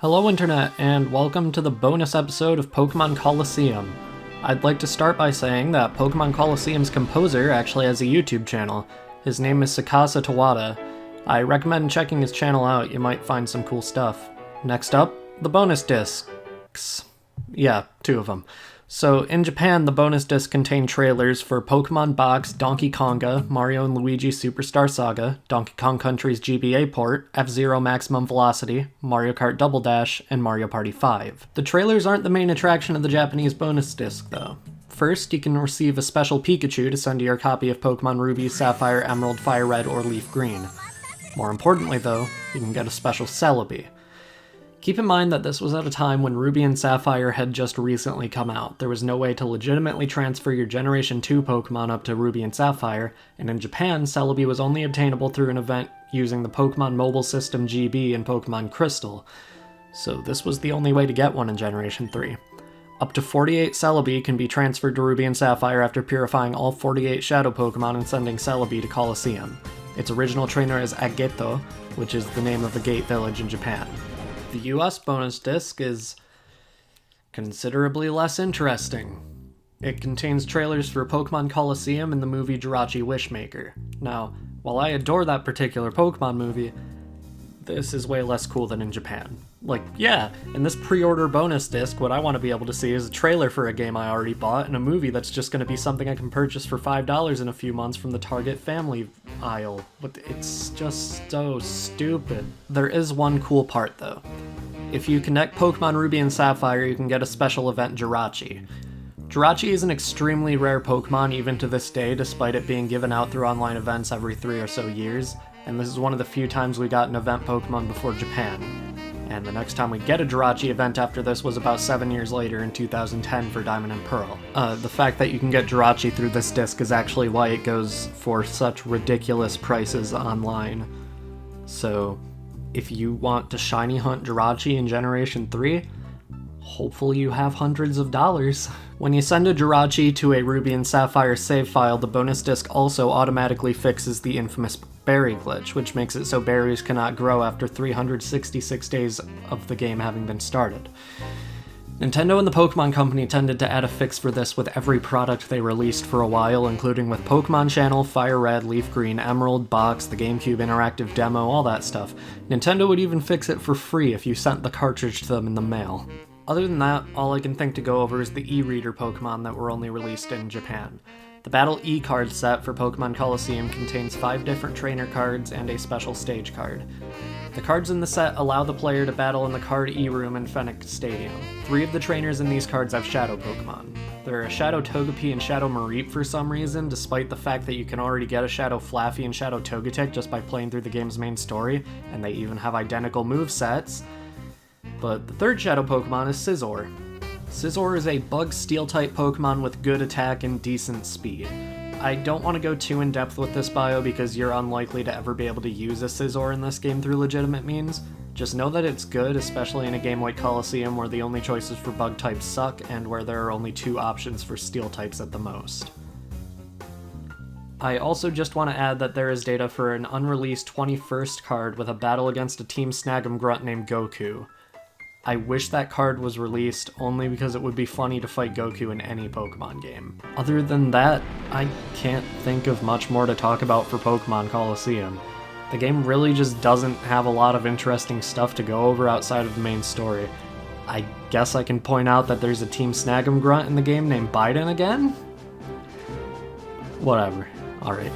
Hello Internet, and welcome to the bonus episode of Pokémon Colosseum. I'd like to start by saying that Pokémon Colosseum's composer actually has a YouTube channel. His name is Sakasa Tawada. I recommend checking his channel out, you might find some cool stuff. Next up, the bonus discs. Yeah, 2 of them. So, in Japan, the bonus disc contained trailers for Pokemon Box, Donkey Konga, Mario & Luigi Superstar Saga, Donkey Kong Country's GBA port, F-Zero Maximum Velocity, Mario Kart Double Dash, and Mario Party 5. The trailers aren't the main attraction of the Japanese bonus disc, though. First, you can receive a special Pikachu to send to your copy of Pokemon Ruby, Sapphire, Emerald, Fire Red, or Leaf Green. More importantly, though, you can get a special Celebi. Keep in mind that this was at a time when Ruby and Sapphire had just recently come out. There was no way to legitimately transfer your Generation 2 Pokemon up to Ruby and Sapphire, and in Japan, Celebi was only obtainable through an event using the Pokemon Mobile System GB and Pokemon Crystal, so this was the only way to get one in Generation 3. Up to 48 Celebi can be transferred to Ruby and Sapphire after purifying all 48 Shadow Pokemon and sending Celebi to Colosseum. Its original trainer is Ageto, which is the name of the gate village in Japan. The US bonus disc is considerably less interesting. It contains trailers for Pokemon Colosseum and the movie Jirachi Wishmaker. Now, while I adore that particular Pokemon movie, this is way less cool than in Japan. Like, yeah, in this pre-order bonus disc, what I want to be able to see is a trailer for a game I already bought and a movie that's just going to be something I can purchase for $5 in a few months from the Target family aisle. But it's just so stupid. There is one cool part, though. If you connect Pokemon Ruby and Sapphire, you can get a special event Jirachi. Jirachi is an extremely rare Pokemon even to this day, despite it being given out through online events every 3 or so years, and this is one of the few times we got an event Pokemon before Japan. And the next time we get a Jirachi event after this was about 7 years later in 2010 for Diamond and Pearl. The fact that you can get Jirachi through this disc is actually why it goes for such ridiculous prices online. So, if you want to shiny hunt Jirachi in Generation 3, hopefully you have hundreds of dollars. When you send a Jirachi to a Ruby and Sapphire save file, the bonus disc also automatically fixes the infamous berry glitch, which makes it so berries cannot grow after 366 days of the game having been started. Nintendo and the Pokemon Company tended to add a fix for this with every product they released for a while, including with Pokemon Channel, Fire Red, Leaf Green, Emerald, Box, the GameCube interactive demo, all that stuff. Nintendo would even fix it for free if you sent the cartridge to them in the mail. Other than that, all I can think to go over is the e-reader Pokemon that were only released in Japan. The Battle E-card set for Pokemon Colosseum contains 5 different trainer cards and a special stage card. The cards in the set allow the player to battle in the card E-room in Phoenix Stadium. 3 of the trainers in these cards have Shadow Pokemon. There are a Shadow Togepi and Shadow Mareep for some reason, despite the fact that you can already get a Shadow Flaffy and Shadow Togetic just by playing through the game's main story, and they even have identical movesets. But the 3rd Shadow Pokemon is Scizor. Scizor is a bug Steel-type Pokemon with good attack and decent speed. I don't want to go too in-depth with this bio because you're unlikely to ever be able to use a Scizor in this game through legitimate means. Just know that it's good, especially in a game like Colosseum where the only choices for bug types suck and where there are only 2 options for steel types at the most. I also just want to add that there is data for an unreleased 21st card with a battle against a Team Snag'em grunt named Goku. I wish that card was released only because it would be funny to fight Goku in any Pokemon game. Other than that, I can't think of much more to talk about for Pokemon Colosseum. The game really just doesn't have a lot of interesting stuff to go over outside of the main story. I guess I can point out that there's a Team Snag'em grunt in the game named Biden again? Whatever. Alright.